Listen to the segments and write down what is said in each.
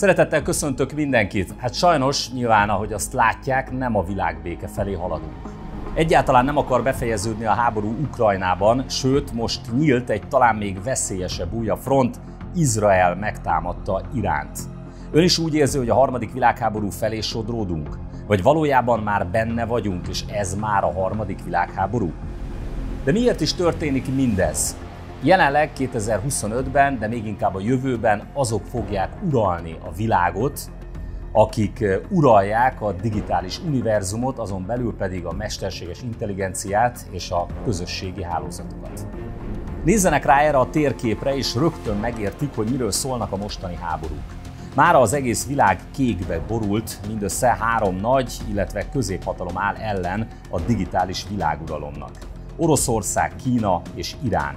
Szeretettel köszöntök mindenkit. Hát sajnos, nyilván, ahogy azt látják, nem a világbéke felé haladunk. Egyáltalán nem akar befejeződni a háború Ukrajnában, sőt, most nyílt egy talán még veszélyesebb újabb front, Izrael megtámadta Iránt. Ön is úgy érzi, hogy a harmadik világháború felé sodródunk? Vagy valójában már benne vagyunk, és ez már a harmadik világháború? De miért is történik mindez? Jelenleg 2025-ben, de még inkább a jövőben azok fogják uralni a világot, akik uralják a digitális univerzumot, azon belül pedig a mesterséges intelligenciát és a közösségi hálózatokat. Nézzenek rá erre a térképre, és rögtön megértik, hogy miről szólnak a mostani háborúk. Mára az egész világ kékbe borult, mindössze 3 nagy, illetve középhatalom áll ellen a digitális világuralomnak. Oroszország, Kína és Irán.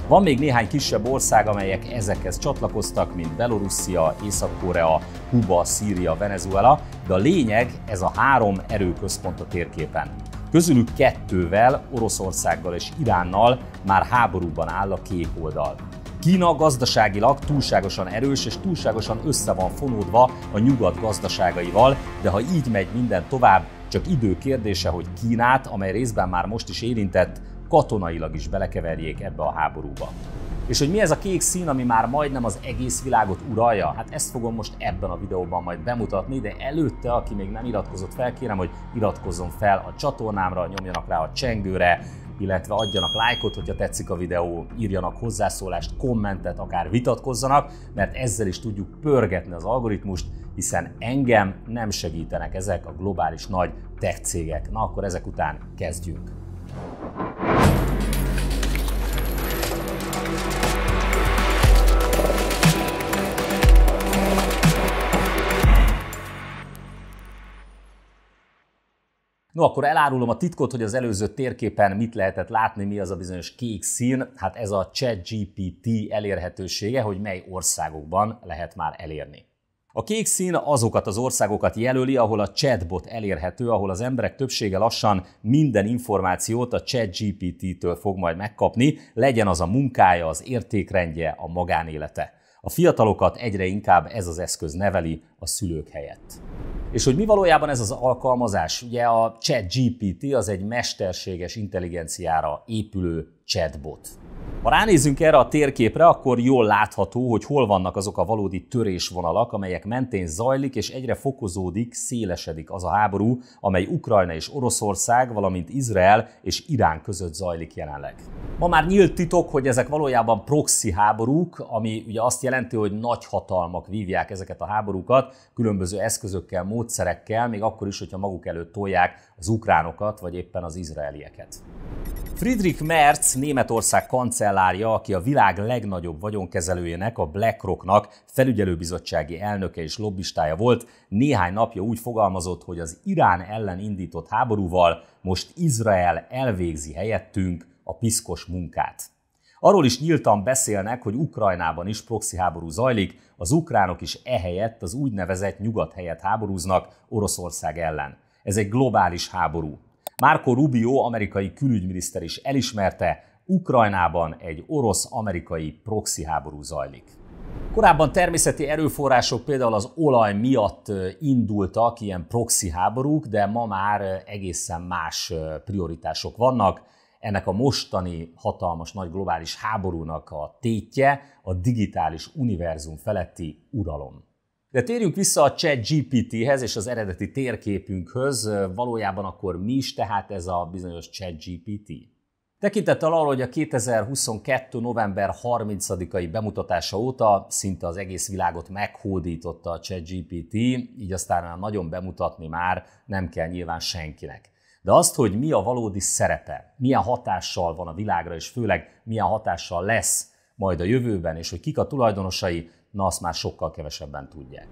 Van még néhány kisebb ország, amelyek ezekhez csatlakoztak, mint Belorusszia, Észak-Korea, Kuba, Szíria, Venezuela, de a lényeg ez a 3 erőközpont a térképen. Közülük 2-vel, Oroszországgal és Iránnal már háborúban áll a kék oldal. Kína gazdaságilag túlságosan erős és túlságosan össze van fonódva a nyugat gazdaságaival, de ha így megy minden tovább, csak idő kérdése, hogy Kínát, amely részben már most is érintett, katonailag is belekeverjék ebbe a háborúba. És hogy mi ez a kék szín, ami már majdnem az egész világot uralja? Hát ezt fogom most ebben a videóban majd bemutatni, de előtte, aki még nem iratkozott fel, kérem, hogy iratkozzon fel a csatornámra, nyomjanak rá a csengőre, illetve adjanak lájkot, hogyha tetszik a videó, írjanak hozzászólást, kommentet, akár vitatkozzanak, mert ezzel is tudjuk pörgetni az algoritmust, hiszen engem nem segítenek ezek a globális nagy tech cégek. Na akkor ezek után kezdjünk. No, akkor elárulom a titkot, hogy az előző térképen mit lehetett látni, mi az a bizonyos kék szín. Hát ez a ChatGPT elérhetősége, hogy mely országokban lehet már elérni. A kék szín azokat az országokat jelöli, ahol a chatbot elérhető, ahol az emberek többsége lassan minden információt a ChatGPT-től fog majd megkapni, legyen az a munkája, az értékrendje, a magánélete. A fiatalokat egyre inkább ez az eszköz neveli a szülők helyett. És hogy mi valójában ez az alkalmazás? Ugye a ChatGPT az egy mesterséges intelligenciára épülő chatbot. Ha ránézzünk erre a térképre, akkor jól látható, hogy hol vannak azok a valódi törésvonalak, amelyek mentén zajlik és egyre fokozódik, szélesedik az a háború, amely Ukrajna és Oroszország, valamint Izrael és Irán között zajlik jelenleg. Ma már nyílt titok, hogy ezek valójában proxy háborúk, ami ugye azt jelenti, hogy nagy hatalmak vívják ezeket a háborúkat, különböző eszközökkel, módszerekkel, még akkor is, hogyha maguk előtt tolják az ukránokat, vagy éppen az izraelieket. Friedrich Merz, Németország kancellárja, aki a világ legnagyobb vagyonkezelőjének, a BlackRocknak felügyelőbizottsági elnöke és lobbistája volt, néhány napja úgy fogalmazott, hogy az Irán ellen indított háborúval most Izrael elvégzi helyettünk a piszkos munkát. Arról is nyíltan beszélnek, hogy Ukrajnában is proxy háború zajlik, az ukránok is ehelyett az úgynevezett nyugat helyett háborúznak Oroszország ellen. Ez egy globális háború. Marco Rubio, amerikai külügyminiszter is elismerte, Ukrajnában egy orosz-amerikai proxy háború zajlik. Korábban természeti erőforrások, például az olaj miatt indultak ilyen proxy háborúk, de ma már egészen más prioritások vannak. Ennek a mostani hatalmas nagy globális háborúnak a tétje a digitális univerzum feletti uralom. De térjünk vissza a ChatGPT-hez és az eredeti térképünkhöz. Valójában akkor mi is tehát ez a bizonyos ChatGPT? Tekintettel arra, hogy a 2022. november 30-ai bemutatása óta szinte az egész világot meghódította a ChatGPT, így aztán nagyon bemutatni már nem kell nyilván senkinek. De azt, hogy mi a valódi szerepe, milyen hatással van a világra, és főleg milyen hatással lesz majd a jövőben, és hogy kik a tulajdonosai, na azt már sokkal kevesebben tudják.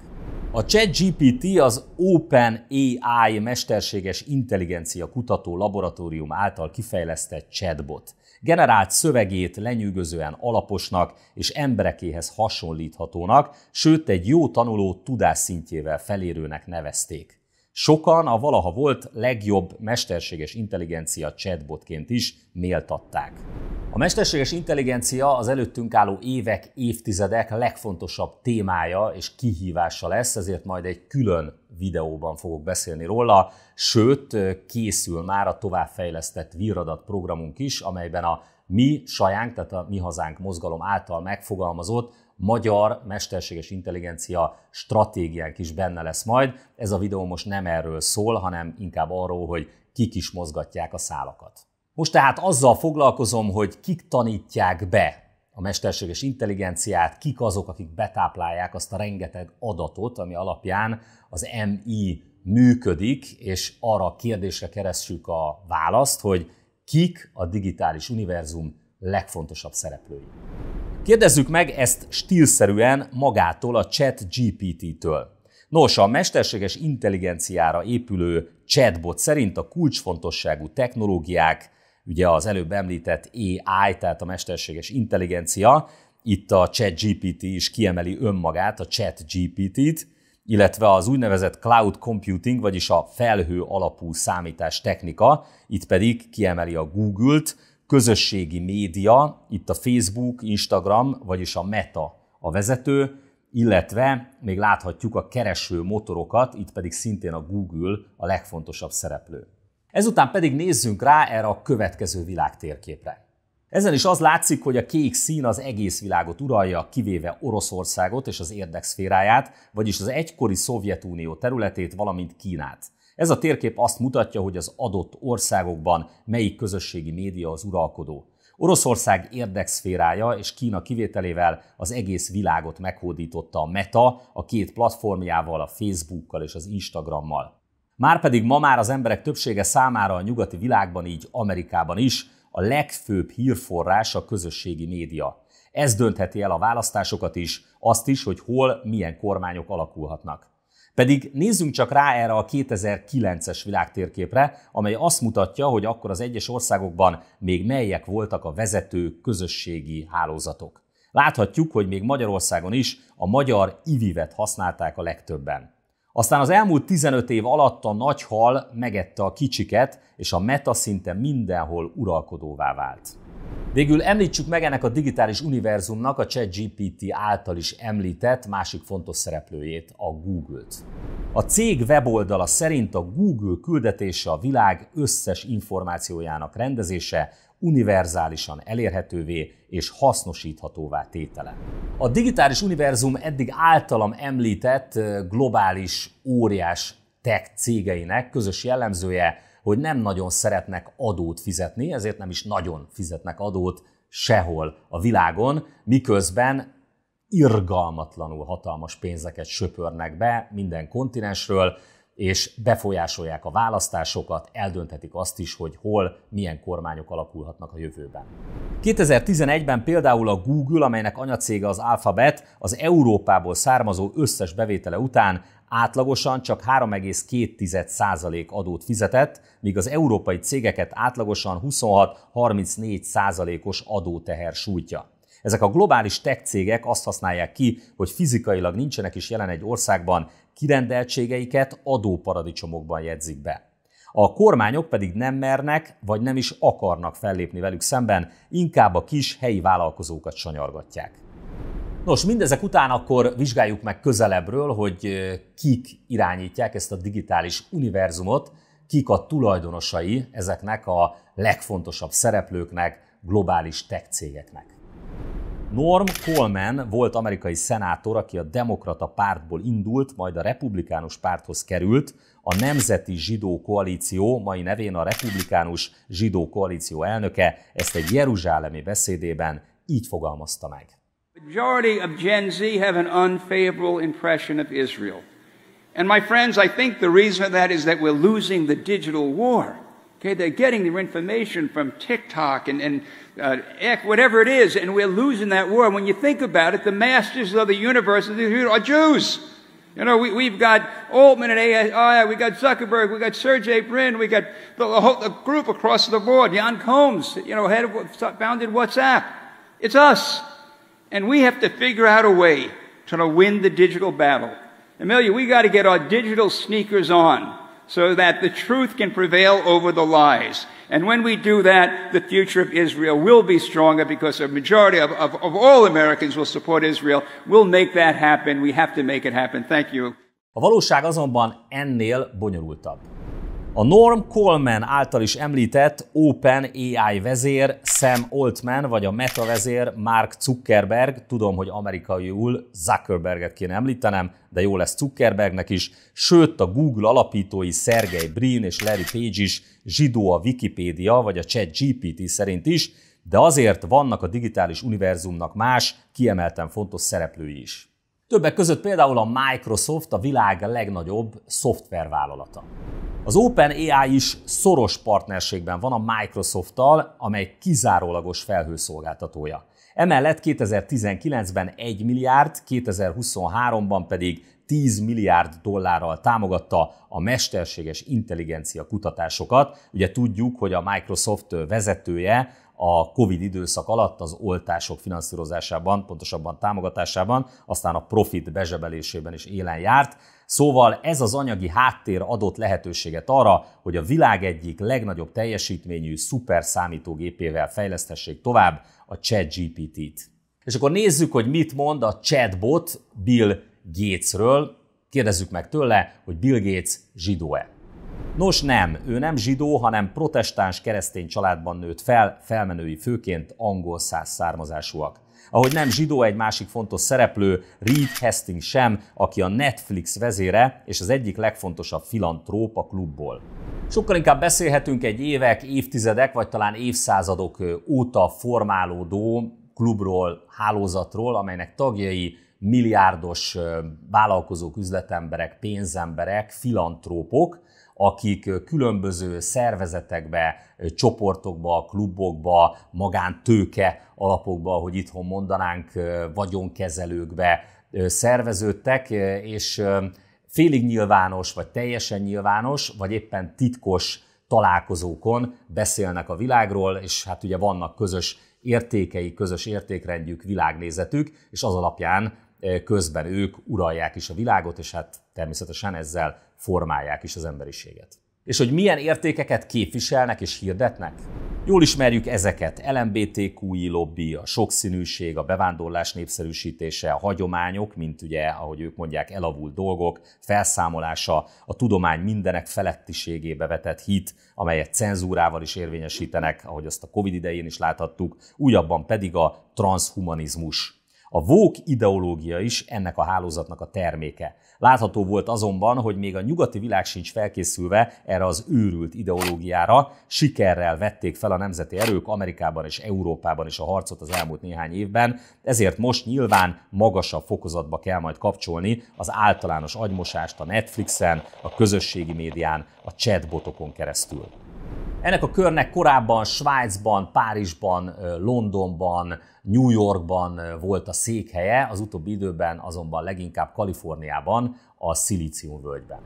A ChatGPT az OpenAI mesterséges intelligencia kutató laboratórium által kifejlesztett chatbot. Generált szövegét lenyűgözően alaposnak és emberekéhez hasonlíthatónak, sőt egy jó tanuló tudásszintjével felérőnek nevezték. Sokan a valaha volt legjobb mesterséges intelligencia chatbotként is méltatták. A mesterséges intelligencia az előttünk álló évek, évtizedek legfontosabb témája és kihívása lesz, ezért majd egy külön videóban fogok beszélni róla, sőt, készül már a továbbfejlesztett Víradat programunk is, amelyben a mi sajánk, tehát a Mi Hazánk mozgalom által megfogalmazott magyar mesterséges intelligencia stratégiánk is benne lesz majd. Ez a videó most nem erről szól, hanem inkább arról, hogy kik is mozgatják a szálakat. Most tehát azzal foglalkozom, hogy kik tanítják be a mesterséges intelligenciát, kik azok, akik betáplálják azt a rengeteg adatot, ami alapján az MI működik, és arra a kérdésre keressük a választ, hogy kik a digitális univerzum legfontosabb szereplői. Kérdezzük meg ezt stílszerűen magától, a ChatGPT-től. Nos, a mesterséges intelligenciára épülő chatbot szerint a kulcsfontosságú technológiák, ugye az előbb említett AI, tehát a mesterséges intelligencia, itt a ChatGPT is kiemeli önmagát, a ChatGPT-t, illetve az úgynevezett cloud computing, vagyis a felhő alapú számítás technika, itt pedig kiemeli a Google-t, közösségi média, itt a Facebook, Instagram, vagyis a Meta a vezető, illetve még láthatjuk a kereső motorokat, itt pedig szintén a Google a legfontosabb szereplő. Ezután pedig nézzünk rá erre a következő világtérképre. Ezen is az látszik, hogy a kék szín az egész világot uralja, kivéve Oroszországot és az érdekszféráját, vagyis az egykori Szovjetunió területét, valamint Kínát. Ez a térkép azt mutatja, hogy az adott országokban melyik közösségi média az uralkodó. Oroszország érdekszférája és Kína kivételével az egész világot meghódította a Meta a két platformjával, a Facebookkal és az Instagrammal. Márpedig ma már az emberek többsége számára a nyugati világban, így Amerikában is a legfőbb hírforrás a közösségi média. Ez döntheti el a választásokat is, azt is, hogy hol milyen kormányok alakulhatnak. Pedig nézzünk csak rá erre a 2009-es világtérképre, amely azt mutatja, hogy akkor az egyes országokban még melyek voltak a vezető közösségi hálózatok. Láthatjuk, hogy még Magyarországon is a magyar iVivet használták a legtöbben. Aztán az elmúlt 15 év alatt a nagy hal megette a kicsiket, és a Meta szinte mindenhol uralkodóvá vált. Végül említsük meg ennek a digitális univerzumnak a ChatGPT által is említett másik fontos szereplőjét, a Google-t. A cég weboldala szerint a Google küldetése a világ összes információjának rendezése, univerzálisan elérhetővé és hasznosíthatóvá tétele. A digitális univerzum eddig általam említett globális óriás tech cégeinek közös jellemzője, hogy nem nagyon szeretnek adót fizetni, ezért nem is nagyon fizetnek adót sehol a világon, miközben irgalmatlanul hatalmas pénzeket söpörnek be minden kontinensről, és befolyásolják a választásokat, eldönthetik azt is, hogy hol, milyen kormányok alakulhatnak a jövőben. 2011-ben például a Google, amelynek anyacége az Alphabet, az Európából származó összes bevétele után átlagosan csak 3,2% adót fizetett, míg az európai cégeket átlagosan 26-34%-os adóteher sújtja. Ezek a globális tech cégek azt használják ki, hogy fizikailag nincsenek is jelen egy országban, kirendeltségeiket adóparadicsomokban jegyzik be. A kormányok pedig nem mernek, vagy nem is akarnak fellépni velük szemben, inkább a kis helyi vállalkozókat sanyargatják. Nos, mindezek után akkor vizsgáljuk meg közelebbről, hogy kik irányítják ezt a digitális univerzumot, kik a tulajdonosai ezeknek a legfontosabb szereplőknek, globális tech cégeknek. Norm Coleman volt amerikai szenátor, aki a demokrata pártból indult, majd a republikánus párthoz került, a Nemzeti Zsidó Koalíció, mai nevén a Republikánus Zsidó Koalíció elnöke, ezt egy jeruzsálemi beszédében így fogalmazta meg. The majority of Gen Z have an unfavorable impression of Israel. And my friends, I think the reason for that is that we're losing the digital war. Okay, they're getting their information from TikTok and whatever it is, and we're losing that war. When you think about it, the masters of the universe are Jews. You know, we've got Altman and AI, we got Zuckerberg, we got Sergey Brin, we got the group across the board, Jan Combs, you know, founded WhatsApp. It's us. And we have to figure out a way to win the digital battle. Amelia, we got to get our digital sneakers on. so that the truth can prevail over the lies. And when we do that, the future of Israel will be stronger because a majority of all Americans will support Israel. We'll make that happen. We have to make it happen. Thank you. A valóság azonban ennél bonyolultabb. A Norm Coleman által is említett OpenAI vezér Sam Altman, vagy a Meta vezér Mark Zuckerberg, tudom, hogy amerikaiul Zuckerberget kéne említenem, de jó lesz Zuckerbergnek is, sőt a Google alapítói Sergey Brin és Larry Page is zsidó a Wikipédia vagy a ChatGPT szerint is, de azért vannak a digitális univerzumnak más, kiemelten fontos szereplői is. Többek között például a Microsoft, a világ legnagyobb szoftvervállalata. Az OpenAI is szoros partnerségben van a Microsofttal, amely kizárólagos felhőszolgáltatója. Emellett 2019-ben 1 milliárd, 2023-ban pedig 10 milliárd dollárral támogatta a mesterséges intelligencia kutatásokat. Ugye tudjuk, hogy a Microsoft vezetője a Covid időszak alatt az oltások finanszírozásában, pontosabban támogatásában, aztán a profit bezsebelésében is élen járt. Szóval ez az anyagi háttér adott lehetőséget arra, hogy a világ egyik legnagyobb teljesítményű szuperszámítógépével fejleszthessék tovább a ChatGPT-t. És akkor nézzük, hogy mit mond a chatbot Bill Gatesről. Kérdezzük meg tőle, hogy Bill Gates zsidó-e. Nos nem, ő nem zsidó, hanem protestáns keresztény családban nőtt fel, felmenői főként angol száz származásúak. Ahogy nem zsidó egy másik fontos szereplő, Reed Hastings sem, aki a Netflix vezére és az egyik legfontosabb filantróp a klubból. Sokkal inkább beszélhetünk egy évek, évtizedek vagy talán évszázadok óta formálódó klubról, hálózatról, amelynek tagjai milliárdos vállalkozók, üzletemberek, pénzemberek, filantrópok, akik különböző szervezetekbe, csoportokba, klubokba, magántőke alapokba, ahogy itthon mondanánk, vagyonkezelőkbe szerveződtek, és félig nyilvános, vagy teljesen nyilvános, vagy éppen titkos találkozókon beszélnek a világról, és hát ugye vannak közös értékei, közös értékrendjük, világnézetük, és az alapján közben ők uralják is a világot, és hát természetesen ezzel formálják is az emberiséget. És hogy milyen értékeket képviselnek és hirdetnek? Jól ismerjük ezeket: LMBTQI lobby, a sokszínűség, a bevándorlás népszerűsítése, a hagyományok, mint ugye, ahogy ők mondják, elavult dolgok, felszámolása, a tudomány mindenek felettiségébe vetett hit, amelyet cenzúrával is érvényesítenek, ahogy azt a Covid idején is láthattuk, újabban pedig a transhumanizmus. A woke ideológia is ennek a hálózatnak a terméke. Látható volt azonban, hogy még a nyugati világ sincs felkészülve erre az őrült ideológiára, sikerrel vették fel a nemzeti erők Amerikában és Európában is a harcot az elmúlt néhány évben, ezért most nyilván magasabb fokozatba kell majd kapcsolni az általános agymosást a Netflixen, a közösségi médián, a chatbotokon keresztül. Ennek a körnek korábban Svájcban, Párizsban, Londonban, New Yorkban volt a székhelye, az utóbbi időben azonban leginkább Kaliforniában, a Szilíciumvölgyben.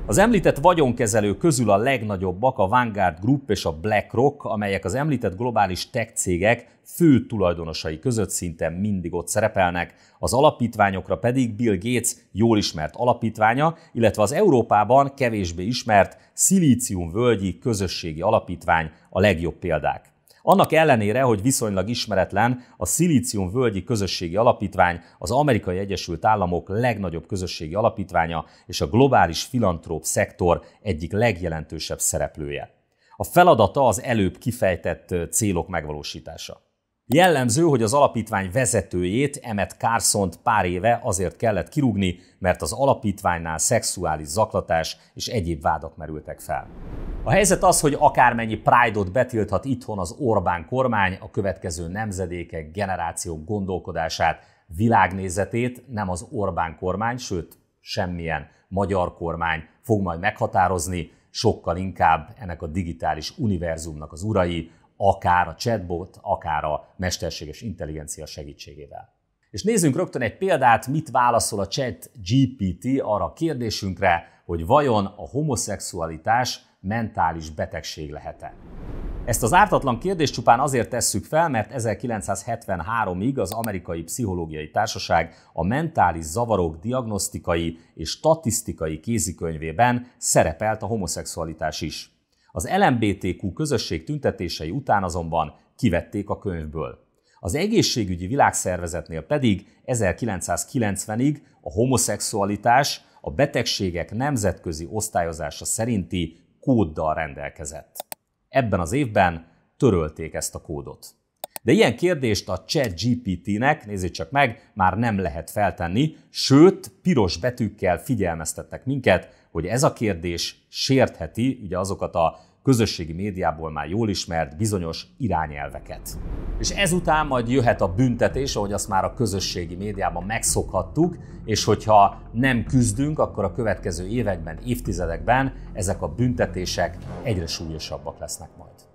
Az említett vagyonkezelők közül a legnagyobbak a Vanguard Group és a BlackRock, amelyek az említett globális tech cégek fő tulajdonosai között szinte mindig ott szerepelnek, az alapítványokra pedig Bill Gates jól ismert alapítványa, illetve az Európában kevésbé ismert Szilíciumvölgyi Közösségi Alapítvány a legjobb példák. Annak ellenére, hogy viszonylag ismeretlen, a Szilíciumvölgyi Közösségi Alapítvány az Amerikai Egyesült Államok legnagyobb közösségi alapítványa és a globális filantróp szektor egyik legjelentősebb szereplője. A feladata az előbb kifejtett célok megvalósítása. Jellemző, hogy az alapítvány vezetőjét, Emmett Carsont pár éve azért kellett kirúgni, mert az alapítványnál szexuális zaklatás és egyéb vádak merültek fel. A helyzet az, hogy akármennyi Pride-ot betilthat itthon az Orbán kormány, a következő nemzedékek, generációk gondolkodását, világnézetét nem az Orbán kormány, sőt semmilyen magyar kormány fog majd meghatározni, sokkal inkább ennek a digitális univerzumnak az urai, akár a chatbot, akár a mesterséges intelligencia segítségével. És nézzünk rögtön egy példát, mit válaszol a ChatGPT arra a kérdésünkre, hogy vajon a homoszexualitás mentális betegség lehet-e. Ezt az ártatlan kérdést csupán azért tesszük fel, mert 1973-ig az Amerikai Pszichológiai Társaság a mentális zavarok diagnosztikai és statisztikai kézikönyvében szerepelt a homoszexualitás is. Az LMBTQ közösség tüntetései után azonban kivették a könyvből. Az Egészségügyi Világszervezetnél pedig 1990-ig a homoszexualitás a betegségek nemzetközi osztályozása szerinti kóddal rendelkezett. Ebben az évben törölték ezt a kódot. De ilyen kérdést a ChatGPT-nek, nézzük csak meg, már nem lehet feltenni, sőt, piros betűkkel figyelmeztettek minket, hogy ez a kérdés sértheti ugye azokat a közösségi médiából már jól ismert bizonyos irányelveket. És ezután majd jöhet a büntetés, ahogy azt már a közösségi médiában megszokhattuk, és hogyha nem küzdünk, akkor a következő években, évtizedekben ezek a büntetések egyre súlyosabbak lesznek majd.